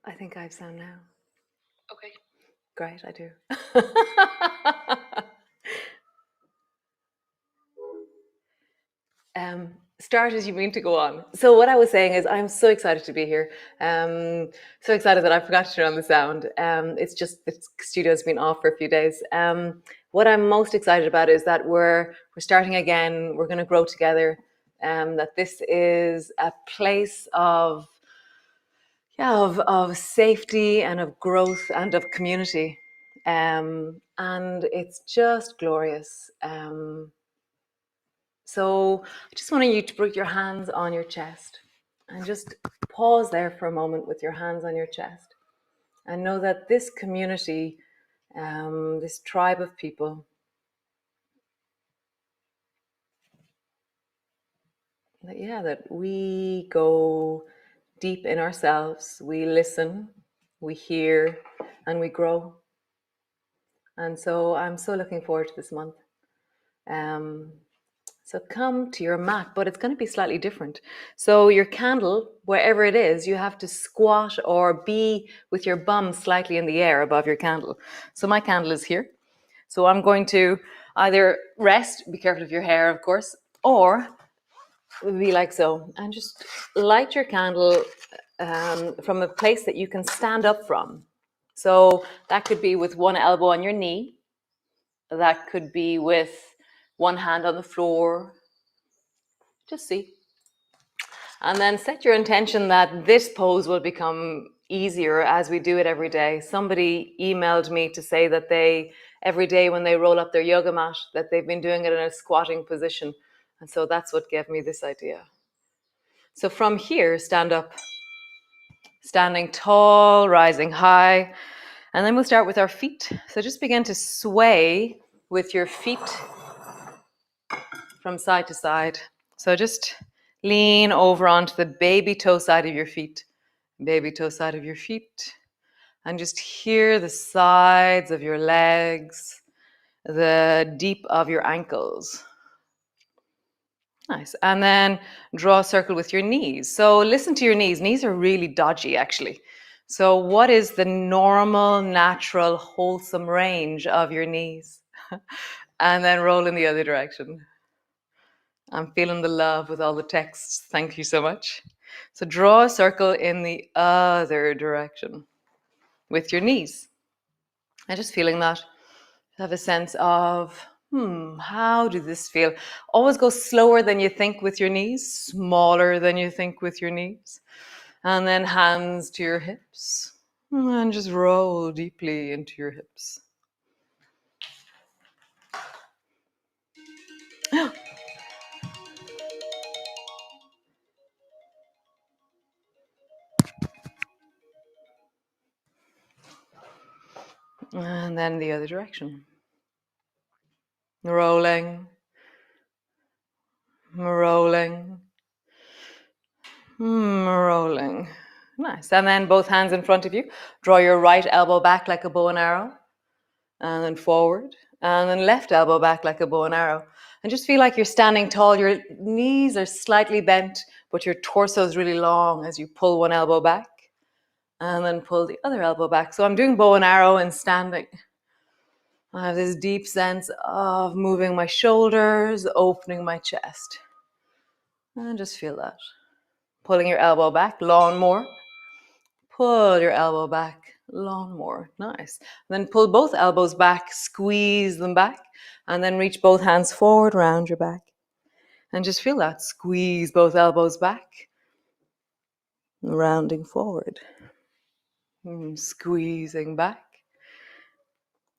I think I have sound now. Okay. Great, I do. Start as you mean to go on. So what I was saying is I'm so excited to be here. So excited that I forgot to turn on the sound. It's just the studio's been off for a few days. What I'm most excited about is that we're starting again. We're going to grow together. That this is a place of safety and of growth and of community. And it's just glorious. So I just want you to put your hands on your chest and just pause there for a moment with your hands on your chest and know that this community, this tribe of people, that we go deep in ourselves, we listen, we hear, and we grow. And so I'm so looking forward to this month. So come to your mat, but it's going to be slightly different. So your candle, wherever it is, you have to squat or be with your bum slightly in the air above your candle. So my candle is here. So I'm going to either rest, be careful of your hair, of course, or be like so, and just light your candle from a place that you can stand up from. So that could be with one elbow on your knee. That could be with one hand on the floor. Just see. And then set your intention that this pose will become easier as we do it every day. Somebody emailed me to say that every day when they roll up their yoga mat, that they've been doing it in a squatting position. And so that's what gave me this idea. So from here, stand up, standing tall, rising high. And then we'll start with our feet. So just begin to sway with your feet from side to side. So just lean over onto the baby toe side of your feet. Baby toe side of your feet. And just hear the sides of your legs, the deep of your ankles. Nice. And then draw a circle with your knees. So listen to your knees. Knees are really dodgy, actually. So what is the normal, natural, wholesome range of your knees? And then roll in the other direction. I'm feeling the love with all the texts. Thank you so much. So draw a circle in the other direction with your knees. And just feeling that. Have a sense of, how does this feel? Always go slower than you think with your knees, smaller than you think with your knees. And then hands to your hips. And just roll deeply into your hips. And then the other direction. Rolling, rolling, rolling. Nice. And then both hands in front of you. Draw your right elbow back like a bow and arrow. And then forward. And then left elbow back like a bow and arrow. And just feel like you're standing tall. Your knees are slightly bent, but your torso is really long as you pull one elbow back. And then pull the other elbow back. So I'm doing bow and arrow and standing. I have this deep sense of moving my shoulders, opening my chest. And just feel that. Pulling your elbow back, lawnmower. Pull your elbow back, lawnmower. Nice. And then pull both elbows back, squeeze them back, and then reach both hands forward, round your back. And just feel that. Squeeze both elbows back, rounding forward. Squeezing back,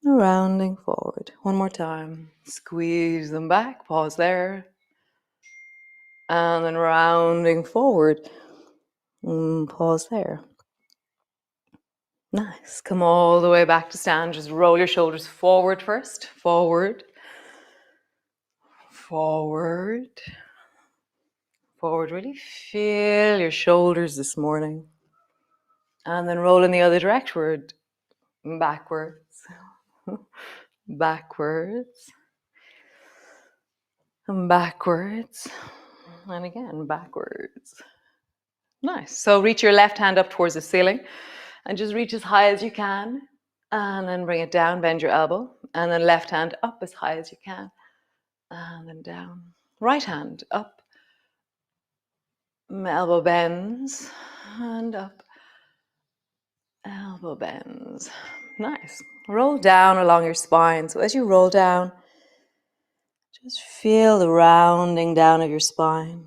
rounding forward. One more time. Squeeze them back, pause there. And then rounding forward. Pause there. Nice. Come all the way back to stand. Just roll your shoulders forward first. Forward. Forward. Forward. Really feel your shoulders this morning. And then roll in the other direction. Backwards. Backwards. And backwards. And again, backwards. Nice. So reach your left hand up towards the ceiling. And just reach as high as you can. And then bring it down, bend your elbow. And then left hand up as high as you can. And then down. Right hand up. Elbow bends. And up. Elbow bends. Nice. Roll down along your spine. So as you roll down, just feel the rounding down of your spine.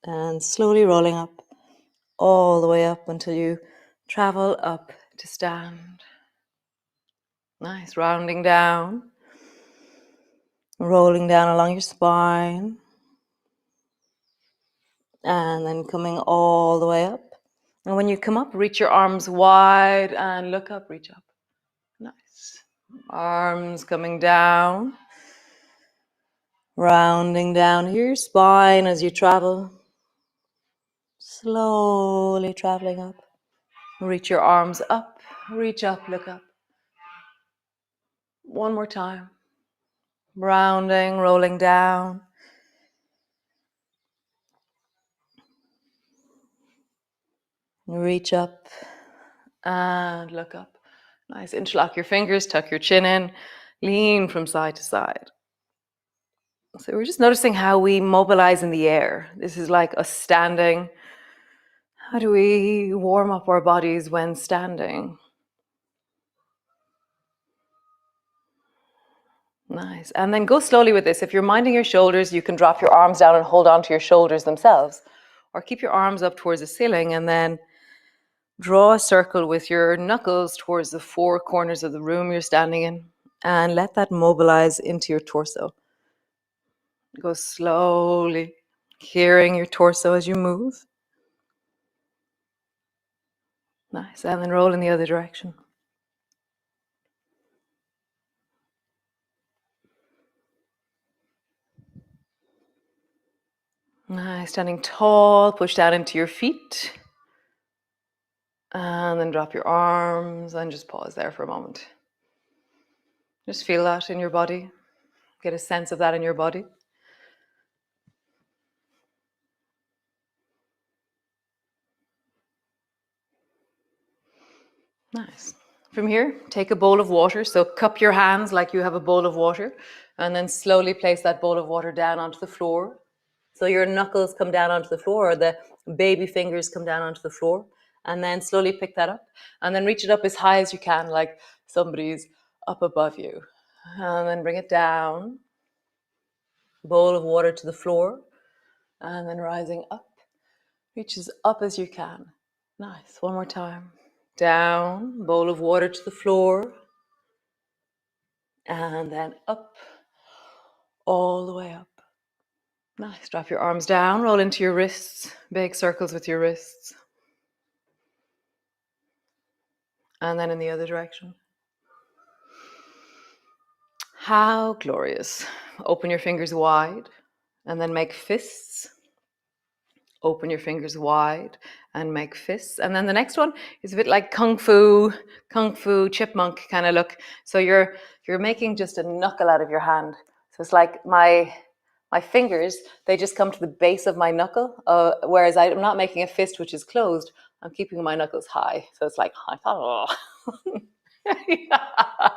And slowly rolling up, all the way up until you travel up to stand. Nice. Rounding down. Rolling down along your spine. And then coming all the way up. And when you come up, reach your arms wide and look up, reach up. Nice. Arms coming down. Rounding down your spine as you travel. Slowly traveling up. Reach your arms up, reach up, look up. One more time. Rounding, rolling down. Reach up and look up. Nice. Interlock your fingers, tuck your chin in, lean from side to side. So we're just noticing how we mobilize in the air. This is like us standing. How do we warm up our bodies when standing? Nice. And then go slowly with this. If you're minding your shoulders, you can drop your arms down and hold on to your shoulders themselves. Or keep your arms up towards the ceiling and then draw a circle with your knuckles towards the four corners of the room you're standing in. And let that mobilize into your torso. Go slowly, hearing your torso as you move. Nice. And then roll in the other direction. Nice. Standing tall, push down into your feet. And then drop your arms and just pause there for a moment. Just feel that in your body. Get a sense of that in your body. Nice. From here, take a bowl of water. So cup your hands like you have a bowl of water, and then slowly place that bowl of water down onto the floor. So your knuckles come down onto the floor, or the baby fingers come down onto the floor, and then slowly pick that up, and then reach it up as high as you can, like somebody's up above you. And then bring it down. Bowl of water to the floor, and then rising up. Reach as up as you can. Nice. One more time. Down, bowl of water to the floor, and then up, all the way up. Nice. Drop your arms down, roll into your wrists, big circles with your wrists. And then in the other direction. How glorious. Open your fingers wide, and then make fists. Open your fingers wide and make fists. And then the next one is a bit like kung fu chipmunk kind of look. So you're making just a knuckle out of your hand. So it's like my fingers, they just come to the base of my knuckle, whereas I'm not making a fist which is closed. I'm keeping my knuckles high. So it's like, oh. Yeah.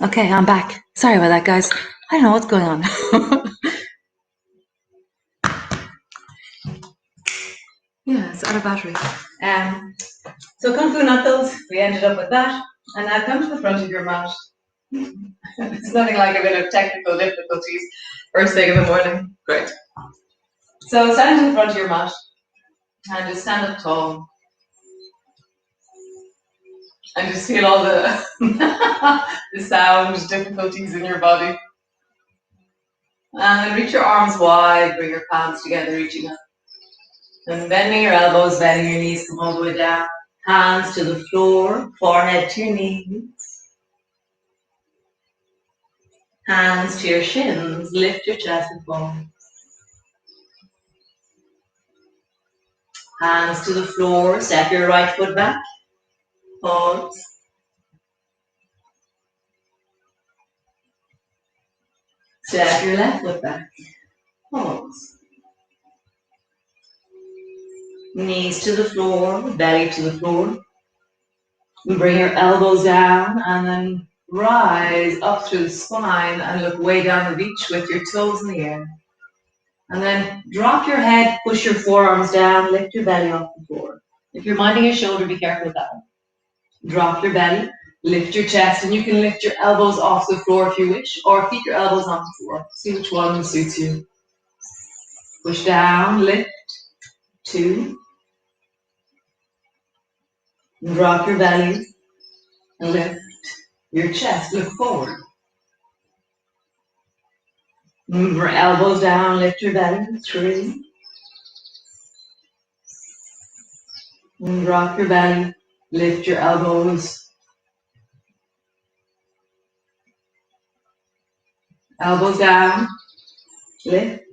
Okay, I'm back. Sorry about that, guys. I don't know what's going on. Yeah, it's out of battery. So Kung Fu Knuckles, we ended up with that. And now come to the front of your mat. It's nothing like a bit of technical difficulties first thing in the morning. Great. So stand in front of your mat and just stand up tall. And just feel all the, the sound difficulties in your body. And then reach your arms wide, bring your palms together, reaching up. And bending your elbows, bending your knees, come all the way down. Hands to the floor, forehead to your knees. Hands to your shins, lift your chest and forward. Hands to the floor, step your right foot back. Pause. Step your left foot back. Pause. Knees to the floor, belly to the floor. Bring your elbows down and then rise up through the spine and look way down the beach with your toes in the air. And then drop your head, push your forearms down, lift your belly off the floor. If you're minding your shoulder, be careful with that one. Drop your belly, lift your chest, and you can lift your elbows off the floor if you wish, or keep your elbows on the floor. See which one suits you. Push down, lift, 2. Drop your belly, lift your chest, look forward. Move your elbows down, lift your belly, 3. And drop your belly, lift your elbows. Elbows down, lift.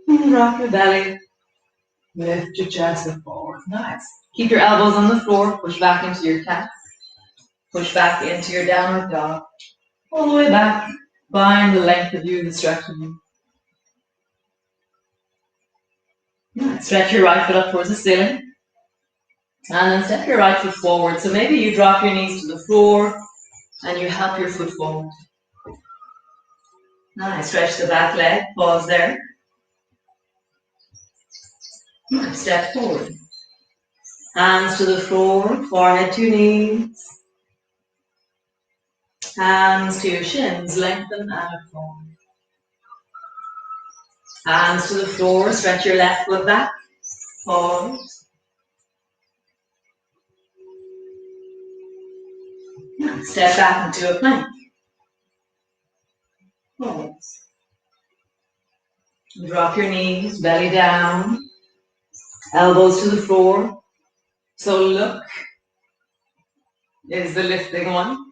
And drop your belly, lift your chest, look forward. Nice. Keep your elbows on the floor, push back into your cat. Push back into your downward dog. All the way back. Find the length of you, the stretch of you. Nice. Stretch your right foot up towards the ceiling. And then step your right foot forward. So maybe you drop your knees to the floor and you help your foot forward. Nice. Stretch the back leg. Pause there. Nice. Step forward. Hands to the floor, forehead to knees. Hands to your shins, lengthen and look forward. Hands to the floor, stretch your left foot back. Pause. Step back into a plank. Pause. Drop your knees, belly down, elbows to the floor. So look is the lifting one.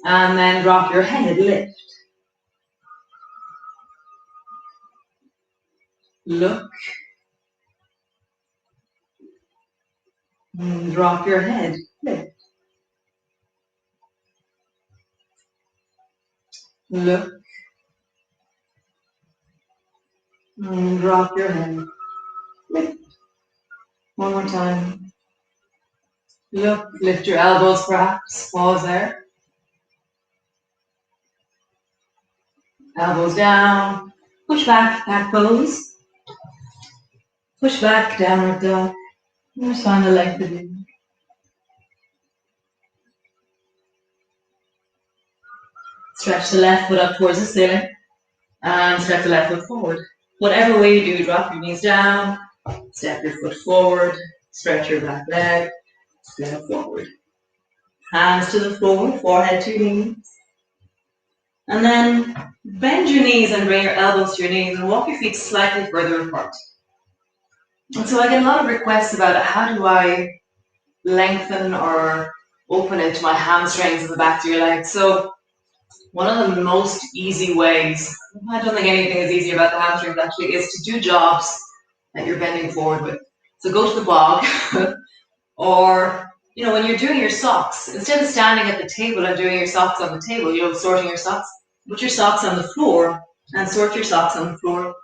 And then drop your head, lift. Look. And drop your head, lift. Look. And drop your head, lift. One more time. Look, lift your elbows perhaps, pause there. Elbows down, push back, cat pose. Push back, downward dog. Just find the length of you. Stretch the left foot up towards the ceiling and step the left foot forward. Whatever way you do, drop your knees down, step your foot forward, stretch your back leg, step forward. Hands to the floor, forehead to knees. And then bend your knees and bring your elbows to your knees and walk your feet slightly further apart. And so I get a lot of requests about how do I lengthen or open into my hamstrings at the back of your legs. So one of the most easy ways, I don't think anything is easy about the hamstrings actually, is to do jobs that you're bending forward with. So go to the bog, or when you're doing your socks, instead of standing at the table and doing your socks on the table, sorting your socks, put your socks on the floor and sort your socks on the floor.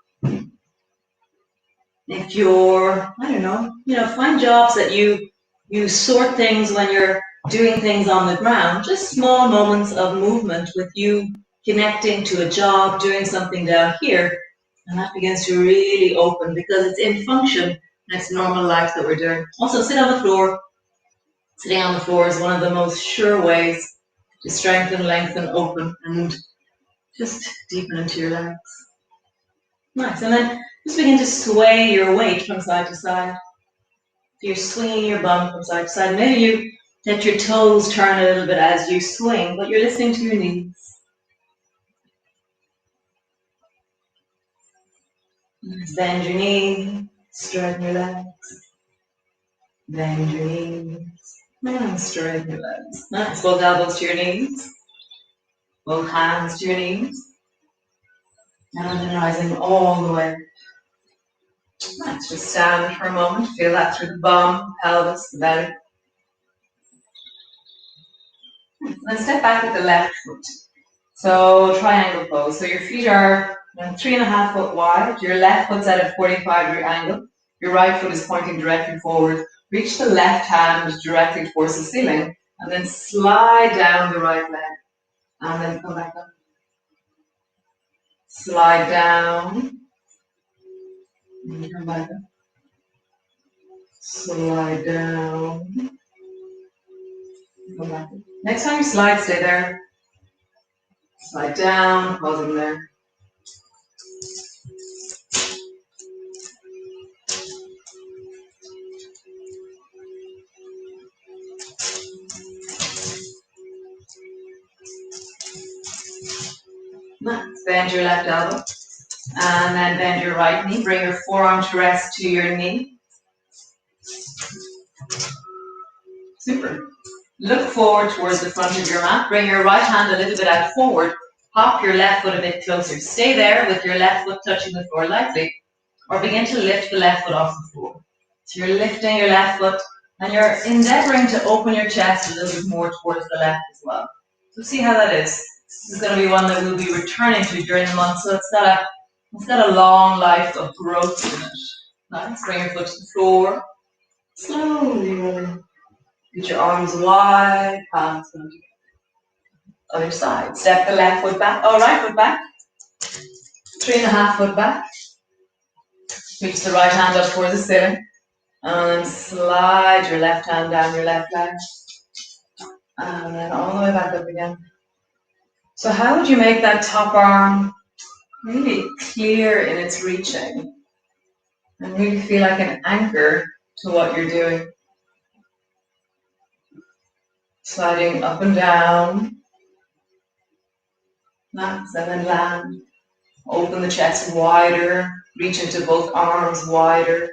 If you're, find jobs that you sort things when you're doing things on the ground, just small moments of movement with you connecting to a job, doing something down here, and that begins to really open because it's in function and it's normal life that we're doing. Also, sit on the floor. Sitting on the floor is one of the most sure ways to strengthen, lengthen, open, and just deepen into your legs. Nice, and then just begin to sway your weight from side to side. So you're swinging your bum from side to side. Maybe you let your toes turn a little bit as you swing, but you're listening to your knees. Bend your knees, straighten your legs. Bend your knees, and straighten your legs. Nice, both elbows to your knees, both hands to your knees. And then rising all the way. Nice, just stand for a moment, feel that through the bum, pelvis, the belly. Then step back with the left foot. So triangle pose. So your feet are 3.5 foot wide. Your left foot's at a 45-degree angle. Your right foot is pointing directly forward. Reach the left hand directly towards the ceiling, and then slide down the right leg, and then come back up. Slide down, and come back up. Slide down, come back up. Next time you slide, stay there. Slide down, pausing there. Nice. Bend your left elbow. And then bend your right knee. Bring your forearm to rest to your knee. Super. Look forward towards the front of your mat. Bring your right hand a little bit out forward. Hop your left foot a bit closer. Stay there with your left foot touching the floor lightly. Or begin to lift the left foot off the floor. So you're lifting your left foot and you're endeavoring to open your chest a little bit more towards the left as well. So see how that is. This is going to be one that we'll be returning to during the month. So it's got a long life of growth in it. Nice. Bring your foot to the floor. Slowly rolling. Get your arms wide, palms come together. Other side. Step the left foot back. Oh, right foot back. 3.5 foot back. Reach the right hand up towards the ceiling. And then slide your left hand down your left leg. And then all the way back up again. So how would you make that top arm really clear in its reaching? And really feel like an anchor to what you're doing. Sliding up and down. Nice, and then land. Open the chest wider. Reach into both arms wider.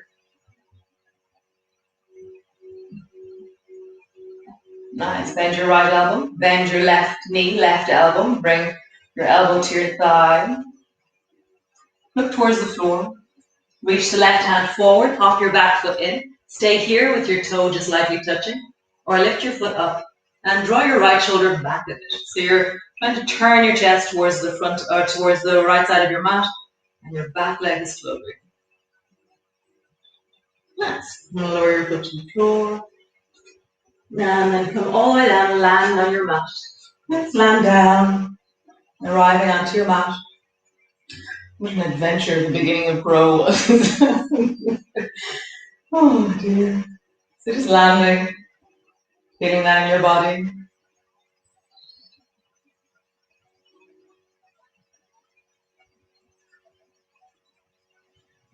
Nice. Bend your right elbow. Bend your left knee, left elbow. Bring your elbow to your thigh. Look towards the floor. Reach the left hand forward. Hop your back foot in. Stay here with your toe just lightly touching. Or lift your foot up and draw your right shoulder back a bit. So you're trying to turn your chest towards the front or towards the right side of your mat. And your back leg is floating. Nice. Lower your foot to the floor. And then come all the way down and land on your mat. Let's land down, arriving onto your mat. What an adventure the beginning of Grow was. Oh dear. So just landing, feeling that in your body.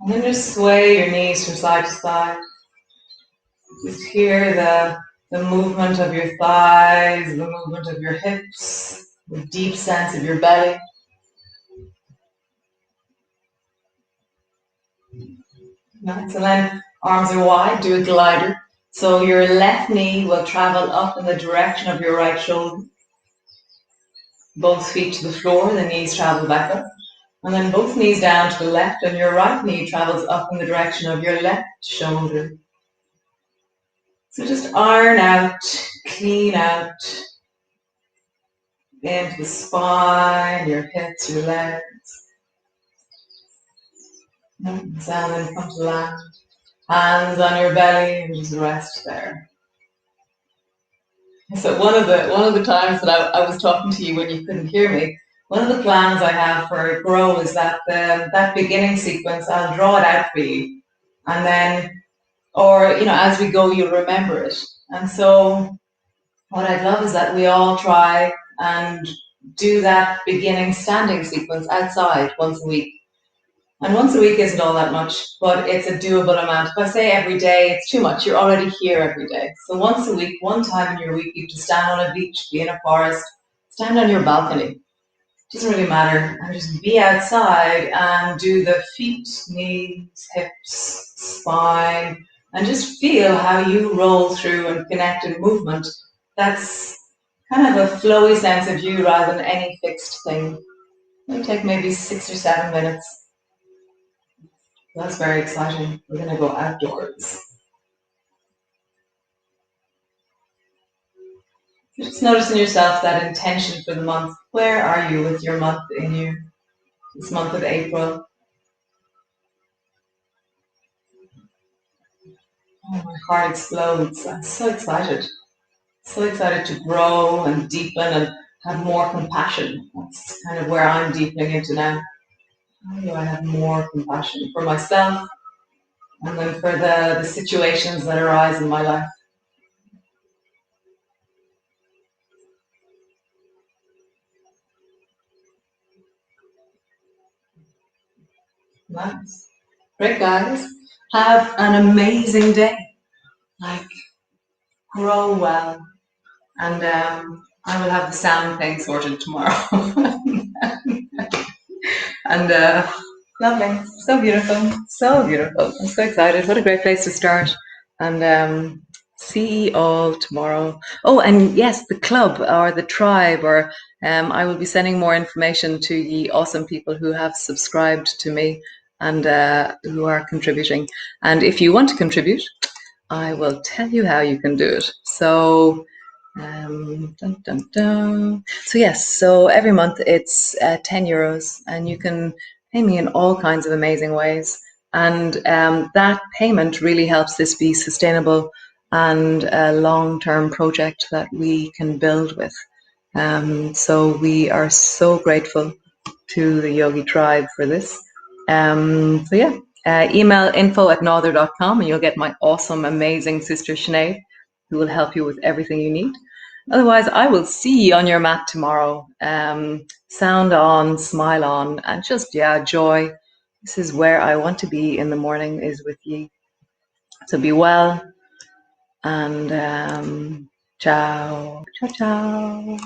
And then just sway your knees from side to side. Just hear the movement of your thighs, the movement of your hips, the deep sense of your belly. Nice. And then arms are wide, do a glider. So your left knee will travel up in the direction of your right shoulder. Both feet to the floor, the knees travel back up. And then both knees down to the left, and your right knee travels up in the direction of your left shoulder. So just iron out, clean out, into the spine, your hips, your legs. And then come to land. Hands on your belly and just rest there. So one of the times that I was talking to you when you couldn't hear me, one of the plans I have for Grow is that that beginning sequence, I'll draw it out for you, and then, or as we go, you'll remember it. And so what I'd love is that we all try and do that beginning standing sequence outside once a week. And once a week isn't all that much, but it's a doable amount. If I say every day, it's too much. You're already here every day. So once a week, one time in your week, you have to stand on a beach, be in a forest, stand on your balcony. It doesn't really matter. And just be outside and do the feet, knees, hips, spine, and just feel how you roll through and connect in movement. That's kind of a flowy sense of you rather than any fixed thing. It'll take maybe 6 or 7 minutes. That's very exciting. We're going to go outdoors. Just noticing yourself that intention for the month. Where are you with your month in you? This month of April. Oh, my heart explodes. I'm so excited. So excited to grow and deepen and have more compassion. That's kind of where I'm deepening into now. How do I have more compassion for myself and then for the situations that arise in my life? Nice. Great, guys. Have an amazing day. Like, grow well. And I will have the sound thing sorted tomorrow. And lovely. So beautiful. So beautiful. I'm so excited. What a great place to start. And see you all tomorrow. Oh, and yes, the club or the tribe, or I will be sending more information to the awesome people who have subscribed to me and who are contributing. And if you want to contribute, I will tell you how you can do it. So, dun, dun, dun. So yes, so every month it's €10, and you can pay me in all kinds of amazing ways. And that payment really helps this be sustainable and a long-term project that we can build with. So we are so grateful to the Yogi Tribe for this. So yeah, email info@nother.com and you'll get my awesome, amazing sister Sinead, who will help you with everything you need. Otherwise, I will see you on your mat tomorrow. Sound on, smile on, and just, yeah, joy. This is where I want to be in the morning, is with you. So be well, and ciao, ciao, ciao.